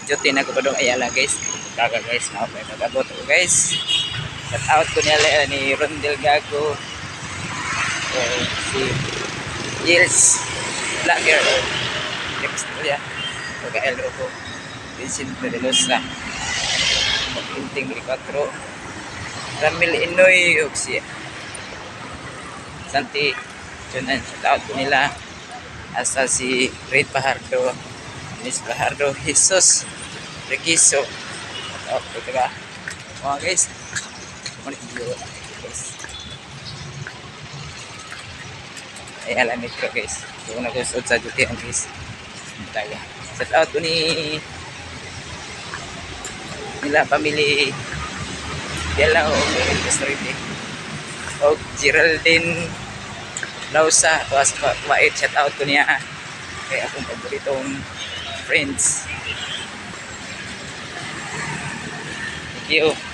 duty na ko pa doon Ayala guys. Kaga guys, mag-abot ko guys. Shout out ko nila ni Rondel Gago. Si Yils Vlogger. Next ko ya. Pag-elo ko. Vincent Perelosa. Pinting Ricatro. Ramil Inoy. Si Santi. Junan. Shout out ko nila. Asa si Red Pajardo. Miss Pajardo. Jesus. Requiso. Shout out ko diba. Mga guys. Guys. Ay alam nito guys. Kung nagusod sa duty ang guys. Taga. Shout out ko ni nila pamili Yala o Restaurante o Geraldine Lausa tuwas wait shout out ko niya kay akong paboritong friends. Thank you.